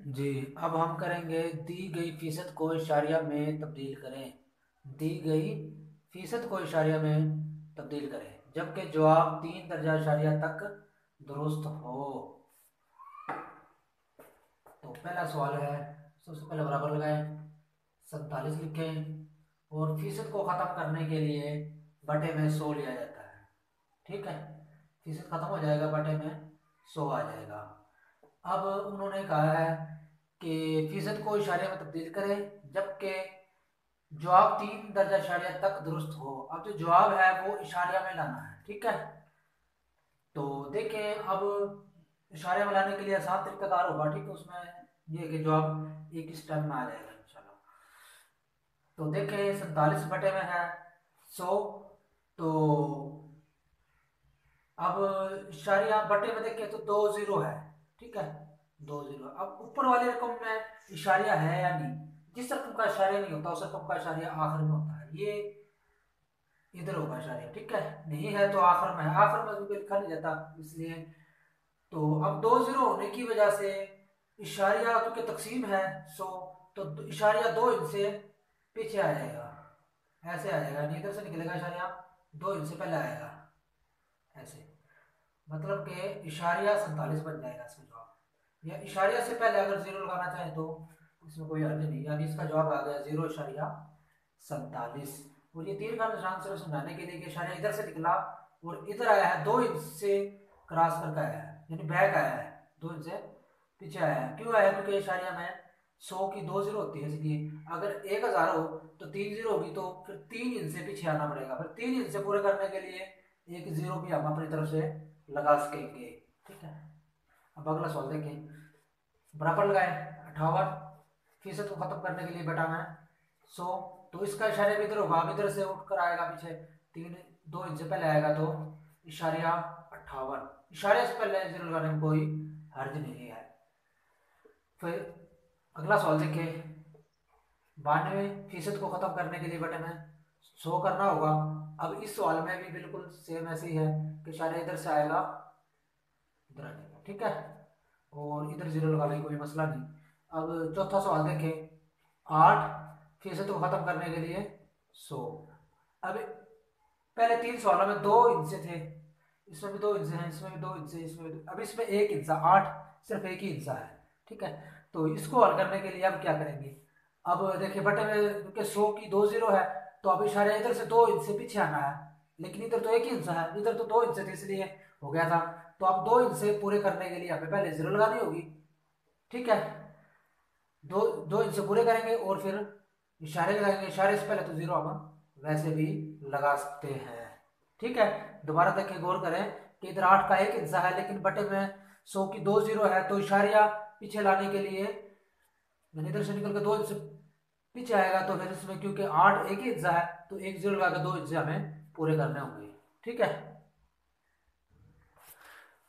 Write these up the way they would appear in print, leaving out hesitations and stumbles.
जी, अब हम करेंगे दी गई फीसद को इशारिया में तब्दील करें। दी गई फीसद को इशारिया में तब्दील करें जबकि जवाब 3 दर्जा इशारिया तक दुरुस्त हो। तो पहला सवाल है, सबसे पहले बराबर लगाएं, 47 लिखें और फीसद को ख़त्म करने के लिए बटे में 100 लिया जाता है। ठीक है, फीसद ख़त्म हो जाएगा, बटे में 100 आ जाएगा। अब उन्होंने कहा है कि फीसद को इशारे में तब्दील करें जबकि जवाब 3 दर्जा इशारिया तक दुरुस्त हो। अब जो जवाब है वो इशारिया में लाना है। ठीक है, तो देखें, अब इशारिया में लाने के लिए आसान तरीकाकार होगा। ठीक है, उसमें ये कि जवाब एक ही स्टेप में आ जाएगा इंशाल्लाह। तो देखें, 47 बटे में है 100। तो अब इशारिया बटे में देखें तो 2 जीरो है। ठीक है, 2 जीरो। अब ऊपर वाली रकम में इशारिया है या नहीं? जिस रकम का इशारिया नहीं होता उस रकम का इशारिया आखिर में होता है। ये इधर होगा इशारिया। ठीक है, नहीं है तो आखिर में है। आखिर में भी लिखा नहीं जाता इसलिए। तो अब 2 जीरो होने की वजह से इशारिया क्योंकि तकसीम है 100, तो इशारिया 2 इनसे पीछे आ जाएगा। ऐसे आ जाएगा, नहीं इधर से निकलेगा इशारिया, 2 इनसे पहले आएगा ऐसे। मतलब कि इशारिया 47 बन जाएगा इसका जवाब। या इशारिया से पहले अगर जीरो लगाना चाहे तो इसमें कोई हर्ज नहीं, यानी इसका जवाब आ गया 0 इशारिया 47। और ये तीर का निशान सिर्फ समझाने के लिए कि इशारिया इधर से निकला और इधर आया है, 2 इंच से क्रॉस करके आया है, यानी बैक आया है, 2 इंच से पीछे आया है। क्यों आया? क्योंकि इशारिया में 100 की 2 जीरो होती है, इसलिए अगर 1000 हो तो 3 जीरो होगी, तो फिर 3 इंच से पीछे आना पड़ेगा। फिर 3 इंच से पूरे करने के लिए एक जीरो भी हम अपनी तरफ से लगा सकेंगे। ठीक है, अब अगला सवाल देखें, बराबर लगाए 58 फीसद को खत्म करने के लिए बेटा में 100। तो इसका इशारा भी इधर होगा, अब इधर से उठ कर आएगा पीछे, 2 इंच से पहले आएगा, तो इशारिया 58। इशारे से पहले जीरो लगाने में कोई हर्ज नहीं है। फिर अगला सवाल देखें, 92 फीसद को खत्म करने के लिए बटे में 100 करना होगा। अब इस सवाल में भी बिल्कुल सेम ऐसे ही है कि इशारा इधर से आएगा, इधर आ जाएगा। ठीक है, और इधर जीरो लगा लेंगे, कोई मसला नहीं। अब चौथा सवाल देखें, 8 फीसद को खत्म करने के लिए 100। अब पहले 3 सवालों में 2 इंच थे, इसमें भी 2 इंच हैं, इसमें भी 2 इंच है, इसमें भी अब इसमें 1 इंच, 8 सिर्फ एक ही इंच है। ठीक है, तो इसको हल करने के लिए अब क्या करेंगे? अब देखिए, बटे में क्योंकि 100 की 2 जीरो है, तो अब इशारा इधर से 2 इंच से पीछे आना है, लेकिन इधर तो एक ही इंच है, इधर तो 2 इंच थे इसलिए हो गया था। तो अब 2 इंच से पूरे करने के लिए हमें पहले जीरो लगानी होगी। ठीक है, दो 2 इंच से पूरे करेंगे और फिर इशारे लगाएंगे। इशारे से पहले तो जीरो हम वैसे भी लगा सकते हैं। ठीक है, दोबारा देखें, गौर करें कि इधर 8 का एक हिस्सा है, लेकिन बटे में 100 की 2 जीरो है, तो इशारिया पीछे लाने के लिए यानी इधर से निकल के 2 इंच से पीछे आएगा, तो फिर इसमें क्योंकि 8 एक ही हिस्सा है तो एक जीरो लगा के 2 इंच हमें पूरे करने होंगे। ठीक है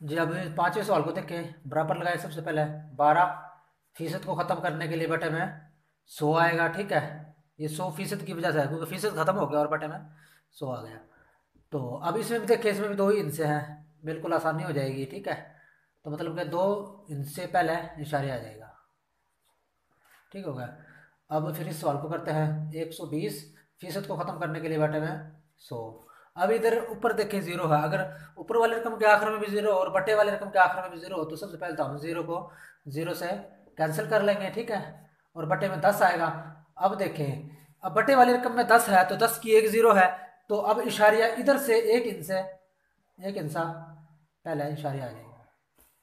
जी, अब पांचवें सवाल को देखें, बराबर लगाए सबसे पहले 12 फीसद को खत्म करने के लिए बटे में 100 आएगा। ठीक है, ये 100 फीसद की वजह से है क्योंकि फीसद खत्म हो गया और बटे में 100 आ गया। तो अब इसमें भी देखिए, इसमें भी 2 ही इंच हैं, बिल्कुल आसानी हो जाएगी। ठीक है, तो मतलब कि 2 इंच से पहले इशारे आ जाएगा। ठीक होगा। अब फिर इस सवाल को करते हैं, 120 फीसद को ख़त्म करने के लिए बटे में 100। अब इधर ऊपर देखें जीरो है, अगर ऊपर वाले रकम के आखिर में भी जीरो और बटे वाले रकम के आखिर में भी जीरो हो तो सबसे पहले तो हम जीरो को जीरो से कैंसिल कर लेंगे। ठीक है, और बटे में 10 आएगा। अब देखें, अब बटे वाली रकम में 10 है तो 10 की एक जीरो है, तो अब इशारिया इधर से एक इंसा पहले इशारिया आ जाएगा।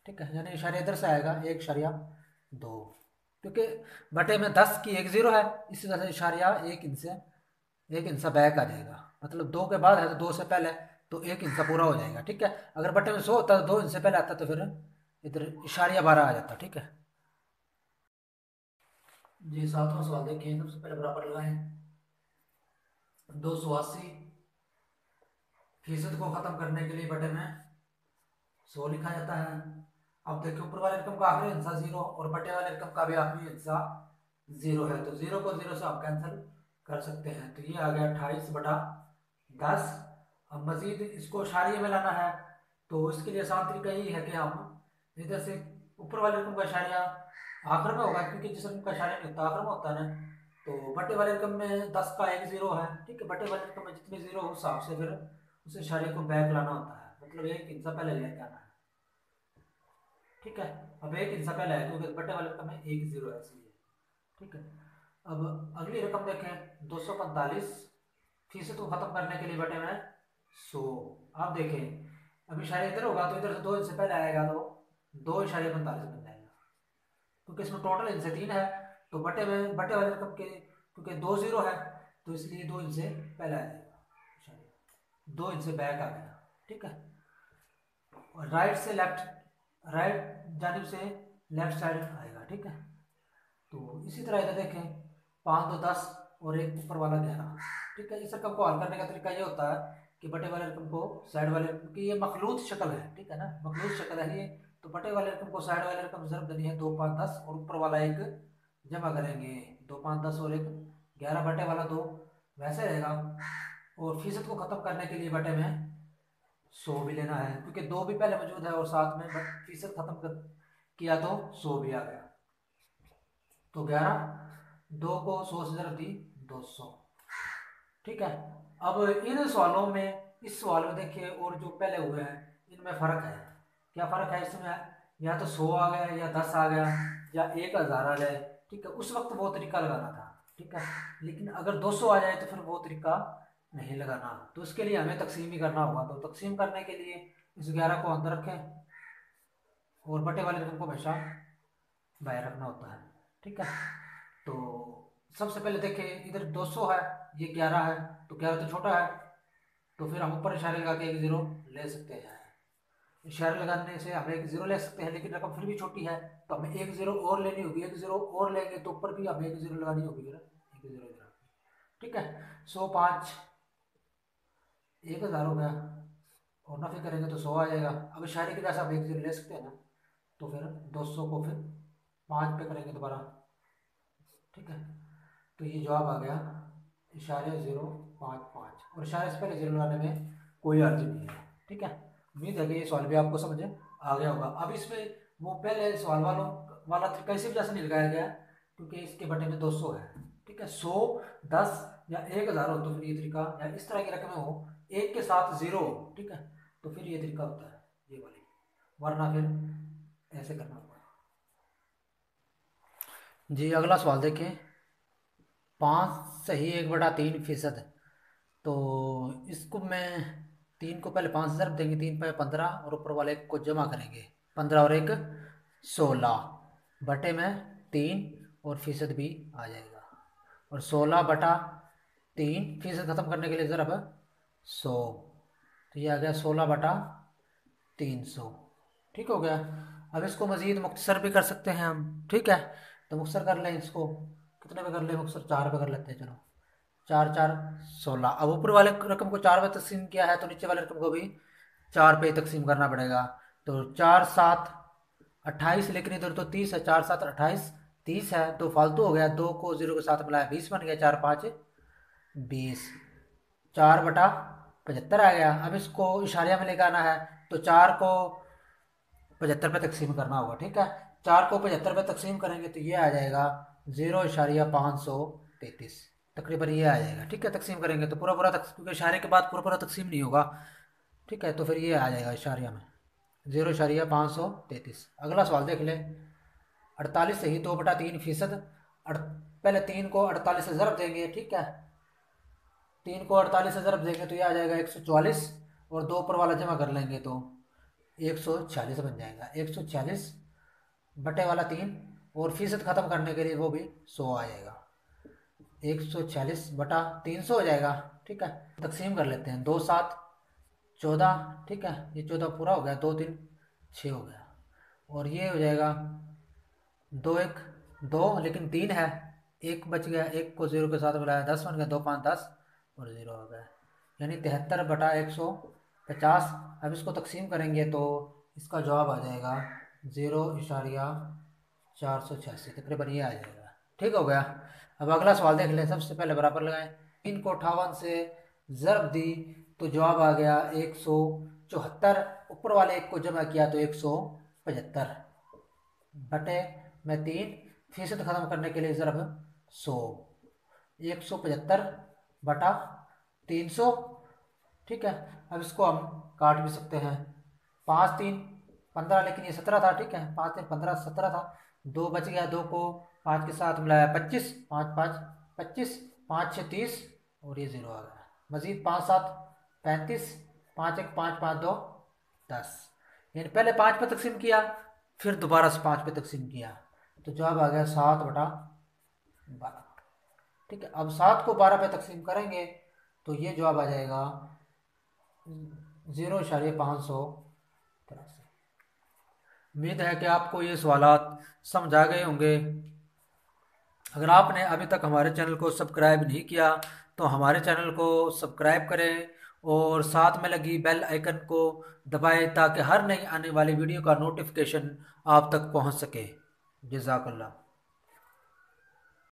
ठीक है, यानी इशारिया इधर से आएगा 1.2, क्योंकि बटे में 10 की एक जीरो है, इसी तरह से इशारिया एक इंचा बैक आ जाएगा। मतलब 2 के बाद है तो 2 से पहले, तो एक इंचा पूरा हो जाएगा। ठीक है, अगर बटे में 100 होता तो 2 इंच से पहले आता तो फिर इधर इशारिया 12 आ जाता। ठीक है जी, सातवां सवाल देखिए, सबसे पहले बराबर लगाएं, 280 फीसद को खत्म करने के लिए बटे में 100 लिखा जाता है। अब देखिए, ऊपर वाले रकम का आखिरी हिस्सा जीरो और बटे वाले रकम का भी आखिरी हिस्सा जीरो है, तो जीरो को जीरो से आप कैंसिल कर सकते हैं। तो ये आ गया 28/10। अब मजीद इसको इशारिये में लाना है, तो इसके लिए आसान तरीका यही है कि हम इधर से ऊपर वाले रकम का इशारिया आखिर में होगा, क्योंकि जिस रकम का इशारा नहीं होता आखिर में होता है ना। तो बटे वाले रकम में 10 का एक जीरो है, ठीक है। बटे वाले रकम में जितने जीरो हो उस हिसाब से फिर उस इशारे को बैक लाना होता है, मतलब एक हिस्सा पहले लेके आना है, ठीक है। अब एक हिस्सा पहले है क्योंकि बटे वाले रकम में एक जीरो है इसलिए, ठीक है। अब अगली रकम देखें 245 फीसद को खत्म करने के लिए बटे में 100। आप देखें अब इशारे इधर होगा तो इधर से दो हिस्से पहले आएगा तो 2 इशारे 45 बन जाएगा, क्योंकि इसमें टोटल हिस्से 3 है। तो बटे में बटे वाले रकम के क्योंकि 2 जीरो है तो इसलिए 2 हिस्से पहले आ जाएगा, इशारे 2 हिस्से बैक आ गया, ठीक है। और राइट से लेफ्ट, राइट जानिब से लेफ्ट साइड आएगा, ठीक है। तो इसी तरह इधर देखें 5 2 10 और एक ऊपर वाला 11, ठीक है। इस रकम को हल करने का तरीका ये होता है कि बटे वाले रकम को साइड वाले रकम की, ये मखलूत शक्ल है, ठीक है ना, मखलूत शक्ल है ये। तो बटे वाले रकम को साइड वाले रकम से ज़रब देनी है 2 5 10 और ऊपर वाला एक जमा करेंगे 2 5 10 और एक 11 बटे वाला 2 वैसे रहेगा। और फीसद को ख़त्म करने के लिए बटे में 100 भी लेना है, क्योंकि 2 भी पहले मौजूद है और साथ में फीसद खत्म किया तो 100 भी आ गया। तो 11 2 को 100 से ज़रब दी 200, ठीक है। अब इन सवालों में, इस सवाल में देखिए और जो पहले हुए हैं इनमें फ़र्क है। क्या फ़र्क है इसमें? या तो 100 आ गया या 10 आ गया या 1000 आ जाए, ठीक है। उस वक्त वो तरीका लगाना था, ठीक है। लेकिन अगर 200 आ जाए तो फिर वो तरीका नहीं लगाना, तो उसके लिए हमें तकसीम ही करना होगा। तो तकसीम करने के लिए इस 11 को अंदर रखें और बटे वाले रकम को हमेशा बाहर रखना होता है, ठीक है। तो सबसे पहले देखें इधर 200 है, ये 11 है, तो 11 तो छोटा है, तो फिर हम ऊपर इशारे लगा के एक जीरो ले सकते हैं। इशारे लगाने से हम एक जीरो ले सकते हैं, लेकिन रकम फिर भी छोटी है तो हमें एक जीरो और लेनी होगी। एक जीरो और लेंगे तो ऊपर भी हमें एक जीरो लगानी होगी, फिर एक जीरो इधर, ठीक है। 105 1000 हो गया और नफे करेंगे तो 100 आ जाएगा। अब इशारे की वजह से हम एक जीरो ले सकते हैं ना, तो फिर 200 को फिर 5 पे करेंगे दोबारा, ठीक है। तो ये जवाब आ गया इशारे 055, और इशारे से पहले जीरो लगाने में कोई अर्ज नहीं है, ठीक है। उम्मीद है कि ये सवाल भी आपको समझ आ गया होगा। अब इसमें वो पहले सवाल वालों वाला तरीका इसी वजह से नहीं लगाया गया क्योंकि इसके बटे में 200 है, ठीक है। 100 10 या 1000 हो तो फिर ये तरीका, या इस तरह की रकमें हो एक के साथ जीरो हो, ठीक है, तो फिर ये तरीका होता है ये वाली, वरना फिर ऐसे करना होगा। जी अगला सवाल देखें 5 सही 1/3%। तो इसको मैं 3 को पहले 5 से ज़रब देंगे, 3 पे 15 और ऊपर वाले को जमा करेंगे 15 और 1 16 बटे में 3 और फीसद भी आ जाएगा। और 16/3 फीसद ख़त्म करने के लिए ज़रब 100, तो ये आ गया 16/300, ठीक हो गया। अब इसको मज़ीद मुख्तसर भी कर सकते हैं हम, ठीक है। तो मुख्तसर कर लें इसको, कितने पे कर लें मुख्तसर? 4 पे कर लेते हैं, चलो 4 4 16। अब ऊपर वाले रकम को 4 पे तकसीम किया है तो नीचे वाले रकम को भी 4 पे तकसीम करना पड़ेगा। तो 4 7 28, लेकिन इधर तो 30 है, 4 7 28 30 है तो फालतू हो गया, 2 को 0 के साथ मिलाया 20 बन गया, 4 5 20, 4/75 आ गया। अब इसको इशारिया में लेकर आना है तो 4 को 75 पे तकसीम करना होगा, ठीक है। 4 को 75 पे तकसीम करेंगे तो ये आ जाएगा 0.533, तकरीबन ये आ जाएगा, ठीक है। तकसीम करेंगे तो पूरा पूरा क्योंकि इशारे के बाद पूरा पूरा तकसीम नहीं होगा, ठीक है। तो फिर ये आ जाएगा इशारिया में 0.533। अगला सवाल देख लें 48 सही 2/3%। पहले 3 को 48 से ज़रब देंगे, ठीक है। 3 को 48 से ज़रब देंगे तो ये आ जाएगा 144 और 2 ऊपर वाला जमा कर लेंगे तो 146 बन जाएगा। 146 बटे वाला 3 और फीसद ख़त्म करने के लिए वो भी 100 आ जाएगा। 146/300 हो जाएगा, ठीक है। तकसीम कर लेते हैं 2 7 14, ठीक है। ये 14 पूरा हो गया, 2 3 6 हो गया, और ये हो जाएगा 2 1 2, लेकिन 3 है, एक बच गया, एक को 0 के साथ मिलाया 10 बन गया, 2 5 10 और 0 हो गया, यानी 73/150। अब इसको तकसीम करेंगे तो इसका जवाब आ जाएगा 0.486, तकरीबन ये आ जाएगा, ठीक हो गया। अब अगला सवाल देख लें। सबसे पहले बराबर लगाएं, 3 को 58 से ज़रब दी तो जवाब आ गया 174, ऊपर वाले एक को जमा किया तो 175 बटे में 3 फीसद ख़त्म करने के लिए ज़रब 100, 175 बटा 300। ठीक है, अब इसको हम काट भी सकते हैं, 5 3 15, लेकिन ये 17 था। ठीक है, 5 3 15 17 था, 2 बच गया, 2 को 5 के साथ मिलाया 25, 5 5 25, 5 6 30 और ये 0 आ गया। मजीद 5 7 35, 5 1 5 5 2 10, यानी पहले 5 पे तकसीम किया, फिर दोबारा से 5 पे तकसीम किया, तो जवाब आ गया 7 बटा 12। ठीक है, अब 7 को 12 पे तकसीम करेंगे तो ये जवाब आ जाएगा 0.583। उम्मीद है कि आपको ये सवालात समझ आ गए होंगे। अगर आपने अभी तक हमारे चैनल को सब्सक्राइब नहीं किया तो हमारे चैनल को सब्सक्राइब करें और साथ में लगी बेल आइकन को दबाएं ताकि हर नई आने वाली वीडियो का नोटिफिकेशन आप तक पहुंच सके। जज़ाकल्लाह।